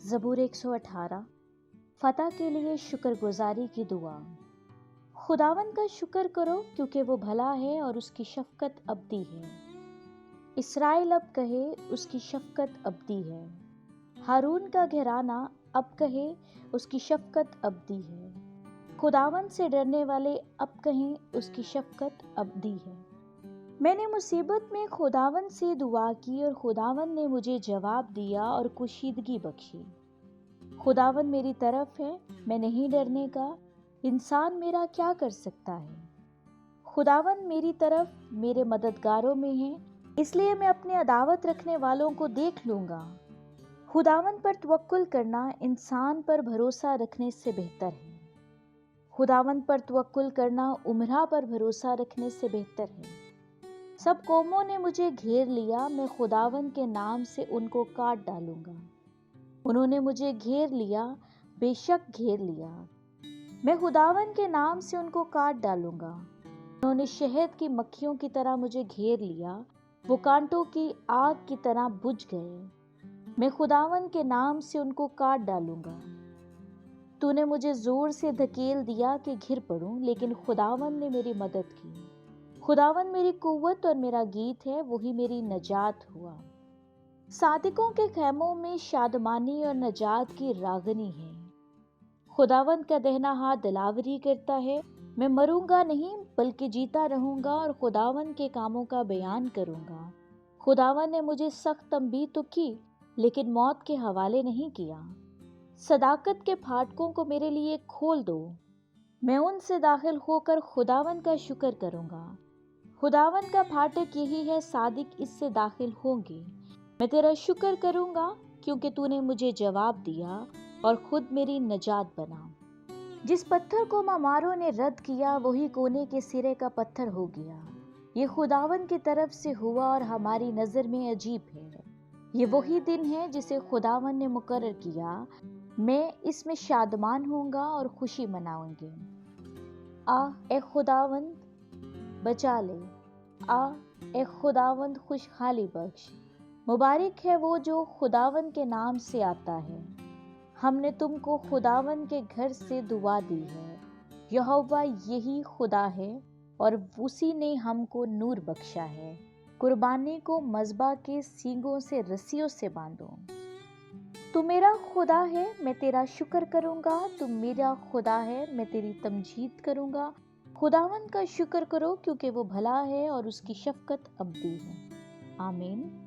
زبور 118 فتح کے لیے شکر گزاری کی دعا۔ خداوند کا شکر کرو کیونکہ وہ بھلا ہے اور اس کی شفقت ابدی ہے۔ اسرائیل اب کہے اس کی شفقت ابدی ہے۔ ہارون کا گھرانہ اب کہے اس کی شفقت ابدی ہے۔ خداوند سے ڈرنے والے اب کہیں اس کی شفقت ابدی ہے۔ میں نے مصیبت میں خداوند سے دعا کی اور خداوند نے مجھے جواب دیا اور کشیدگی بخشی۔ خداوند میری طرف ہے، میں نہیں ڈرنے کا، انسان میرا کیا کر سکتا ہے؟ خداوند میری طرف میرے مددگاروں میں ہے، اس لیے میں اپنے عداوت رکھنے والوں کو دیکھ لوں گا۔ خداوند پر توکل کرنا انسان پر بھروسہ رکھنے سے بہتر ہے۔ خداوند پر توکل کرنا عمرہ پر بھروسہ رکھنے سے بہتر ہے۔ سب قوموں نے مجھے گھیر لیا، میں خداوند کے نام سے ان کو کاٹ ڈالوں گا۔ انہوں نے مجھے گھیر لیا، بے شک گھیر لیا، میں خداوند کے نام سے ان کو کاٹ ڈالوں گا۔ انہوں نے شہد کی مکھیوں کی طرح مجھے گھیر لیا، وہ کانٹوں کی آگ کی طرح بجھ گئے، میں خداوند کے نام سے ان کو کاٹ ڈالوں گا۔ تو نے مجھے زور سے دھکیل دیا کہ گر پڑوں، لیکن خداوند نے میری مدد کی۔ خداوند میری قوت اور میرا گیت ہے، وہی میری نجات ہوا۔ صادقوں کے خیموں میں شادمانی اور نجات کی راگنی ہے۔ خداوند کا دہنا ہاتھ دلاوری کرتا ہے، میں مروں گا نہیں بلکہ جیتا رہوں گا اور خداوند کے کاموں کا بیان کروں گا۔ خداوند نے مجھے سخت تنبیہ تو کی، لیکن موت کے حوالے نہیں کیا۔ صداقت کے پھاٹکوں کو میرے لیے کھول دو، میں ان سے داخل ہو کر خداوند کا شکر کروں گا۔ خداوند کا پھاٹک یہی ہے، صادق اس سے داخل ہوں گے۔ میں تیرا شکر کروں گا کیونکہ تو نے مجھے جواب دیا اور خود میری نجات بنا۔ جس پتھر کو ماماروں نے رد کیا وہی کونے کے سرے کا پتھر ہو گیا۔ یہ خداوند کی طرف سے ہوا اور ہماری نظر میں عجیب ہے۔ یہ وہی دن ہے جسے خداوند نے مقرر کیا، میں اس میں شادمان ہوں گا اور خوشی مناؤں گے۔ اے خداوند بچا لے، اے خداوند خوشحالی بخش۔ مبارک ہے وہ جو خداوند کے نام سے آتا ہے۔ ہم نے تم کو خداوند کے گھر سے دعا دی ہے۔ یہوہ یہی خدا ہے اور اسی نے ہم کو نور بخشا ہے۔ قربانی کو مذبح کے سینگوں سے رسیوں سے باندھو۔ تو میرا خدا ہے، میں تیرا شکر کروں گا، تو میرا خدا ہے، میں تیری تمجید کروں گا۔ خداوند کا شکر کرو کیونکہ وہ بھلا ہے اور اس کی شفقت ابدی ہے۔ آمین۔